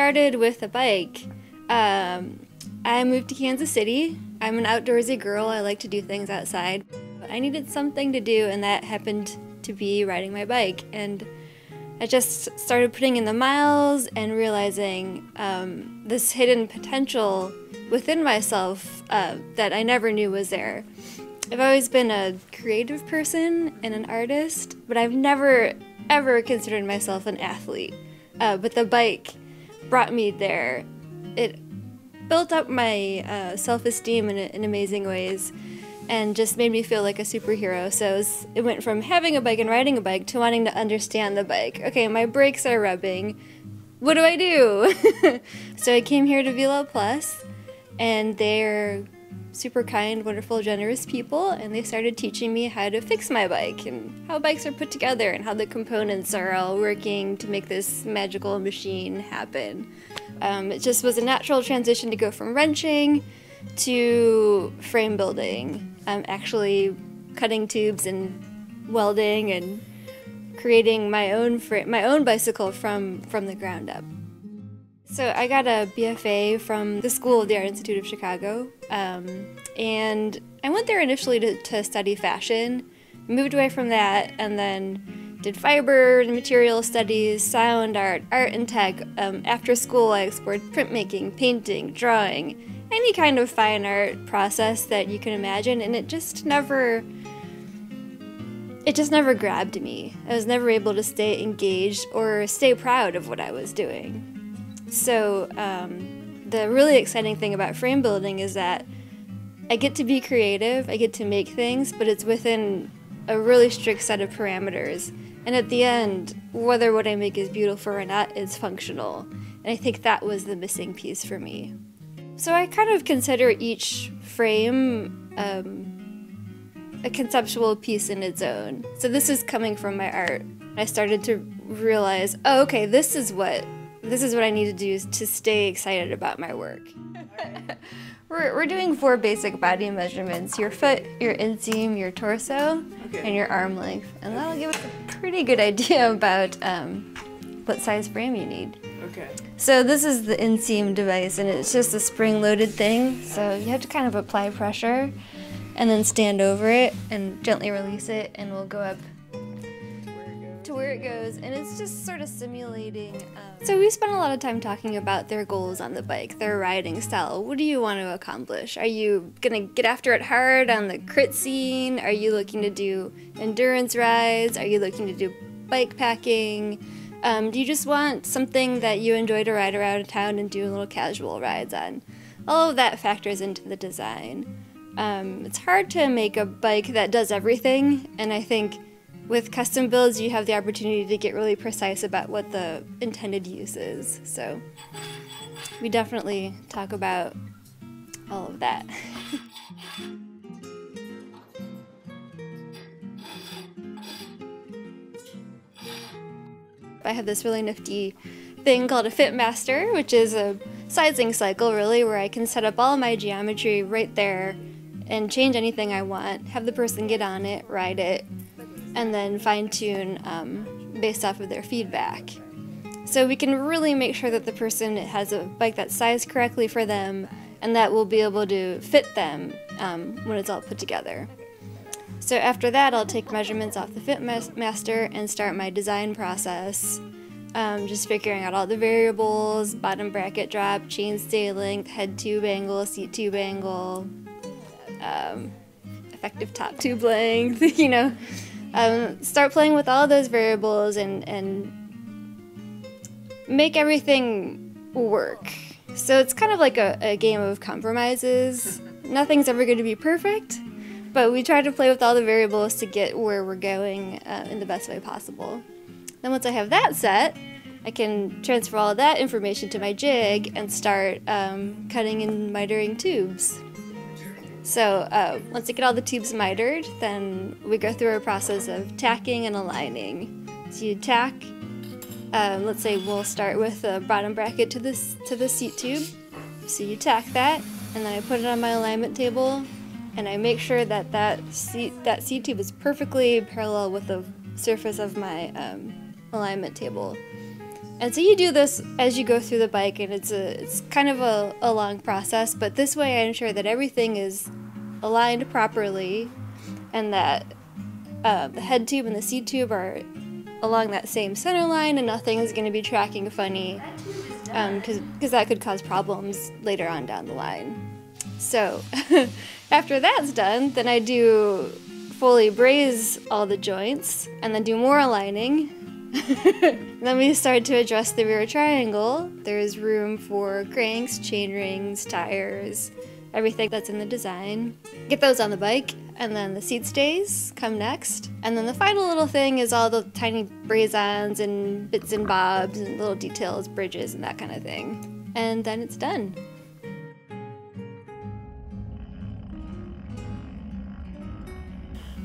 started with a bike. I moved to Kansas City. I'm an outdoorsy girl. I like to do things outside. I needed something to do, and that happened to be riding my bike. And I just started putting in the miles and realizing this hidden potential within myself that I never knew was there. I've always been a creative person and an artist, but I've never ever considered myself an athlete. But the bike brought me there. It built up my self-esteem in amazing ways and just made me feel like a superhero. So it went from having a bike and riding a bike to wanting to understand the bike. Okay, my brakes are rubbing. What do I do? So I came here to Velo Plus, and they're super kind, wonderful, generous people, and they started teaching me how to fix my bike and how bikes are put together and how the components are all working to make this magical machine happen. It just was a natural transition to go from wrenching to frame building, actually cutting tubes and welding and creating my own bicycle from the ground up. So I got a BFA from the School of the Art Institute of Chicago, and I went there initially to study fashion, moved away from that, and then did fiber and material studies, sound art, art and tech. After school I explored printmaking, painting, drawing, any kind of fine art process that you can imagine, and it just never grabbed me. I was never able to stay engaged or stay proud of what I was doing. So the really exciting thing about frame building is that I get to be creative, I get to make things, but it's within a really strict set of parameters. And at the end, whether what I make is beautiful or not is functional. And I think that was the missing piece for me. So I kind of consider each frame a conceptual piece in its own. So this is coming from my art. I started to realize, oh, okay, this is what I need to do to stay excited about my work. We're doing 4 basic body measurements: your foot, your inseam, your torso, and your arm length. And that'll give us a pretty good idea about what size frame you need. Okay. So this is the inseam device, and it's just a spring-loaded thing. So you have to kind of apply pressure and then stand over it and gently release it, and we'll go up to where it goes, and it's just sort of simulating. So we spent a lot of time talking about their goals on the bike, their riding style. What do you want to accomplish? Are you gonna get after it hard on the crit scene? Are you looking to do endurance rides? Are you looking to do bike packing? Do you just want something that you enjoy to ride around town and do little casual rides on? All of that factors into the design. It's hard to make a bike that does everything, and I think with custom builds, you have the opportunity to get really precise about what the intended use is. So we definitely talk about all of that. I have this really nifty thing called a Fit Master, which is a sizing cycle really, where I can set up all my geometry right there and change anything I want, have the person get on it, ride it, and then fine-tune based off of their feedback. So we can really make sure that the person has a bike that's sized correctly for them and that will be able to fit them when it's all put together. So after that, I'll take measurements off the Fit Master and start my design process, just figuring out all the variables: bottom bracket drop, chainstay length, head tube angle, seat tube angle, effective top tube length, you know. Start playing with all those variables and make everything work. So it's kind of like a game of compromises. Nothing's ever going to be perfect, but we try to play with all the variables to get where we're going in the best way possible. Then once I have that set, I can transfer all of that information to my jig and start cutting and mitering tubes. So once I get all the tubes mitered, then we go through a process of tacking and aligning. So you tack, let's say we'll start with the bottom bracket to the seat tube. So you tack that, and then I put it on my alignment table, and I make sure that that seat tube is perfectly parallel with the surface of my alignment table. And so you do this as you go through the bike, and it's kind of a long process, but this way I ensure that everything is aligned properly and that the head tube and the seat tube are along that same center line and nothing is going to be tracking funny, because that could cause problems later on down the line. So after that's done, then I do fully braze all the joints and then do more aligning. Then we start to adjust the rear triangle. There's room for cranks, chain rings, tires, everything that's in the design. Get those on the bike, and then the seat stays come next. And then the final little thing is all the tiny braze-ons and bits and bobs and little details, bridges, and that kind of thing. And then it's done.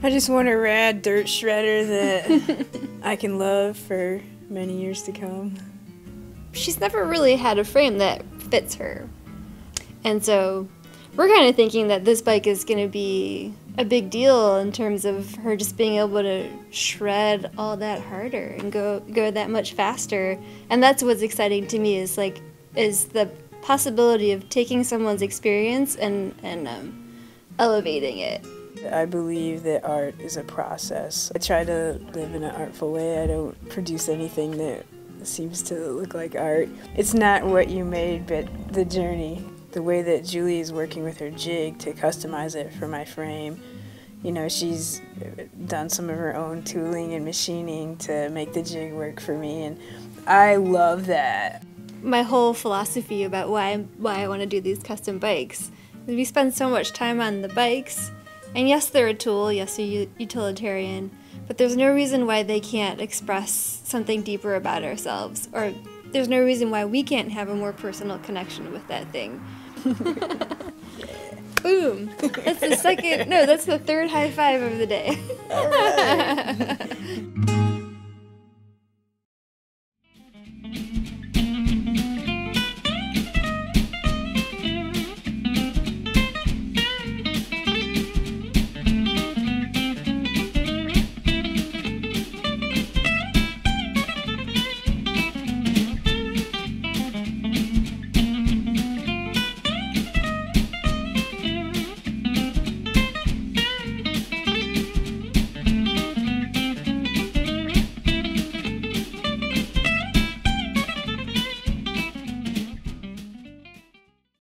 I just want a rad dirt shredder that I can love for many years to come. She's never really had a frame that fits her. And so we're kind of thinking that this bike is going to be a big deal in terms of her just being able to shred all that harder and go that much faster. And that's what's exciting to me is the possibility of taking someone's experience and elevating it. I believe that art is a process. I try to live in an artful way. I don't produce anything that seems to look like art. It's not what you made, but the journey. The way that Julie is working with her jig to customize it for my frame. You know, she's done some of her own tooling and machining to make the jig work for me, and I love that. My whole philosophy about why I want to do these custom bikes is we spend so much time on the bikes. And yes, they're a tool, yes, they're utilitarian, but there's no reason why they can't express something deeper about ourselves, or there's no reason why we can't have a more personal connection with that thing. Boom! That's the third high five of the day. All right.